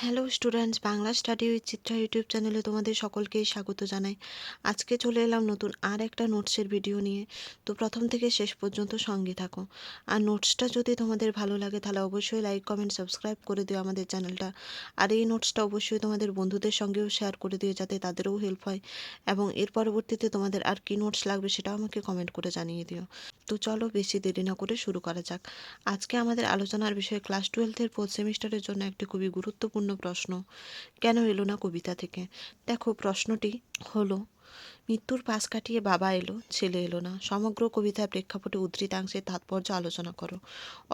Hello students, Bangla study with Chitra YouTube চ্যানেলে তোমাদের সকলকেই স্বাগত জানাই। আজকে চলে এলাম নতুন আর একটা নোটসের ভিডিও নিয়ে। তো প্রথম থেকে শেষ পর্যন্ত সঙ্গে থাকো। আর নোটসটা যদি তোমাদের ভালো লাগে তাহলে অবশ্যই লাইক কমেন্ট সাবস্ক্রাইব করে দিও আমাদের চ্যানেলটা। আর এই নোটসটা অবশ্যই তোমাদের বন্ধুদের সঙ্গেও শেয়ার করে দিও যাতে তাদেরও হেল্প হয়। এবং এর পরবর্তীতে তোমাদের আর কি নোটস লাগবে সেটাও আমাকে কমেন্ট করে জানিয়ে দিও। তো চলো বেশি দেরি না করে শুরু করা যাক। আজকে আমাদের আলোচনার বিষয় ক্লাস 12-এর ফোর্থ সেমিস্টারের জন্য একটি খুবই গুরুত্বপূর্ণ প্রশ্ন, কেন এলো না কবিতা থেকে। দেখো প্রশ্নটি হলো, মৃত্যুর পাশ কাটিয়ে বাবা এলো, ছেলে এলো না, সমগ্র কবিতার প্রেক্ষাপটে উদ্ধৃতাংশের তাৎপর্য আলোচনা করো।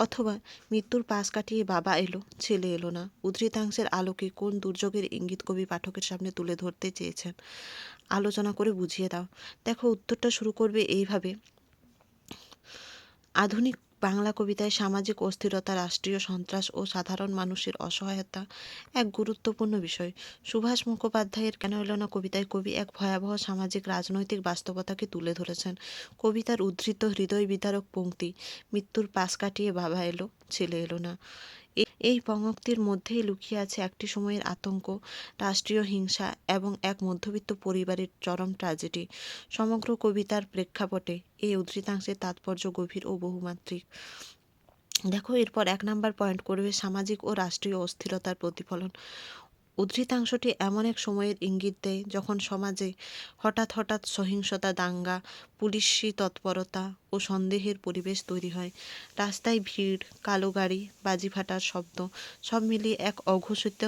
অথবা মৃত্যুর পাশ কাটিয়ে বাবা এলো, ছেলে এলো না, উদ্ধৃতাংশের আলোকে কোন দুর্যোগের ইঙ্গিত কবি পাঠকের সামনে তুলে ধরতে চেয়েছেন আলোচনা করে বুঝিয়ে দাও। দেখো উত্তরটা শুরু করবে এইভাবে। আধুনিক বাংলা কবিতায় সামাজিক অস্থিরতা, রাষ্ট্রীয় সন্ত্রাস ও সাধারণ মানুষের অসহায়তা এক গুরুত্বপূর্ণ বিষয়। সুভাষ মুখোপাধ্যায়ের কেন এলো না কবিতায় কবি এক ভয়াবহ সামাজিক রাজনৈতিক বাস্তবতাকে তুলে ধরেছেন। কবিতার উদ্ধৃত হৃদয় বিদারক পংক্তি, মৃত্যুর পাশ কাটিয়ে বাবা এলো, ছেলে এলো না, এই পঙ্ক্তির মধ্যেই লুকিয়ে আছে একটি সময়ের আতঙ্ক, রাষ্ট্রীয় হিংসা এবং এক মধ্যবিত্ত পরিবারের চরম ট্র্যাজেডি। সমগ্র কবিতার প্রেক্ষাপটে এই উদ্ধৃতাংশের তাৎপর্য গভীর ও বহুমাত্রিক। দেখো এরপর 1 নাম্বার পয়েন্ট করবে সামাজিক ও রাষ্ট্রীয় অস্থিরতার প্রতিফলন। উদ্ধৃতাংশটি এমন এক সময়ের ইঙ্গিত দেয় যখন সমাজে হঠাৎ সহিংসতা, দাঙ্গা, পুলিশি তৎপরতা ও সন্দেহের পরিবেশ তৈরি হয়। রাস্তায় ভিড়, কালো গাড়ি, বাজি ফাটার শব্দ সব মিলিয়ে এক অঘোষিত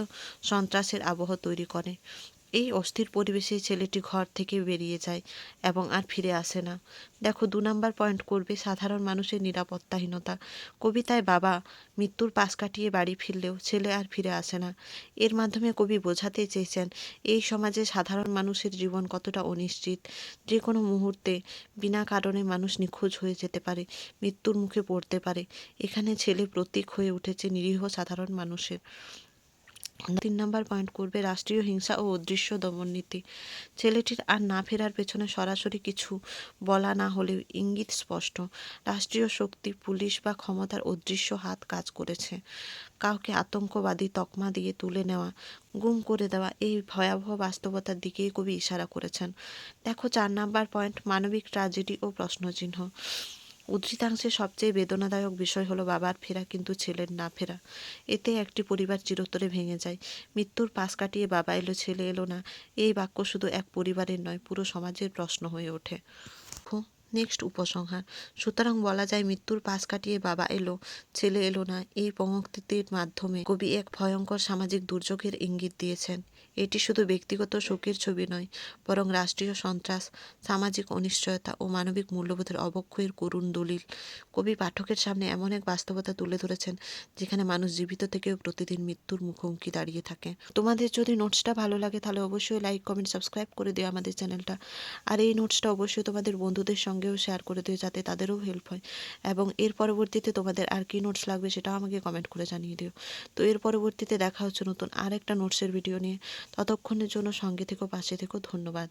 সন্ত্রাসের আবহ তৈরি করে। এই অস্থির পরিবেশে ছেলেটি ঘর থেকে বেরিয়ে যায় এবং আর ফিরে আসে না। দেখো 2 নাম্বার পয়েন্ট করবে সাধারণ মানুষের নিরাপত্তাহীনতা। কবিতায় বাবা মৃত্যুর পাশ কাটিয়ে বাড়ি ফিরলেও ছেলে আর ফিরে আসে না। এর মাধ্যমে কবি বোঝাতে চেয়েছেন এই সমাজে সাধারণ মানুষের জীবন কতটা অনিশ্চিত। যে কোনো মুহূর্তে বিনা কারণে মানুষ নিখোঁজ হয়ে যেতে পারে, মৃত্যুর মুখে পড়তে পারে। এখানে ছেলে প্রতীক হয়ে উঠেছে নিরীহ সাধারণ মানুষের। 3 নাম্বার পয়েন্ট করবে রাষ্ট্রীয় হিংসা ও অদৃশ্য দমননীতি। ছেলেটির আর না ফেরার পেছনে সরাসরি কিছু বলা না হলেও ইঙ্গিত স্পষ্ট। রাষ্ট্রীয় শক্তি, পুলিশ বা ক্ষমতার অদৃশ্য হাত কাজ করেছে। কাউকে আতঙ্কবাদী তকমা দিয়ে তুলে নেওয়া, গুম করে দেওয়া, এই ভয়াবহ বাস্তবতার দিকেই কবি ইশারা করেছেন। দেখো 4 নাম্বার পয়েন্ট মানবিক ট্র্যাজেডি ও প্রশ্নচিহ্ন। উদ্ধৃতাংশের সবচেয়ে বেদনাদায়ক বিষয় হলো বাবার ফেরা কিন্তু ছেলের না ফেরা। এতে একটি পরিবার চিরতরে ভেঙে যায়। মৃত্যুর পাশ কাটিয়ে বাবা এলো, ছেলে এলো না, এই বাক্য শুধু এক পরিবারের নয়, পুরো সমাজের প্রশ্ন হয়ে ওঠে। নেক্সট উপসংহার। সুতরাং বলা যায় মৃত্যুর পাশ কাটিয়ে বাবা এলো, ছেলে এলো না, এই পঙ্ক্তিটির মাধ্যমে কবি এক ভয়ঙ্কর সামাজিক দুর্যোগের ইঙ্গিত দিয়েছেন। এটি শুধু ব্যক্তিগত শোকের ছবি নয়, বরং রাষ্ট্রীয় সন্ত্রাস, সামাজিক অনিশ্চয়তা ও মানবিক মূল্যবোধের অবক্ষয়ের করুণ দলিল। কবি পাঠকের সামনে এমন এক বাস্তবতা তুলে ধরেছেন যেখানে মানুষ জীবিত থেকেও প্রতিদিন মৃত্যুর মুখোমুখি দাঁড়িয়ে থাকে। তোমাদের যদি নোটসটা ভালো লাগে তাহলে অবশ্যই লাইক কমেন্ট সাবস্ক্রাইব করে দিও আমাদের চ্যানেলটা। আর এই নোটসটা অবশ্যই তোমাদের বন্ধুদের সঙ্গেও শেয়ার করে দিও যাতে তাদেরও হেল্প হয়। এবং এর পরবর্তীতে তোমাদের আর কি নোটস লাগবে সেটাও আমাকে কমেন্ট করে জানিয়ে দিও। তো এর পরবর্তীতে দেখা হচ্ছে নতুন আর একটা নোটসের ভিডিও নিয়ে। ততক্ষণের জন্য সঙ্গে থেকো, পাশে থেকো। ধন্যবাদ।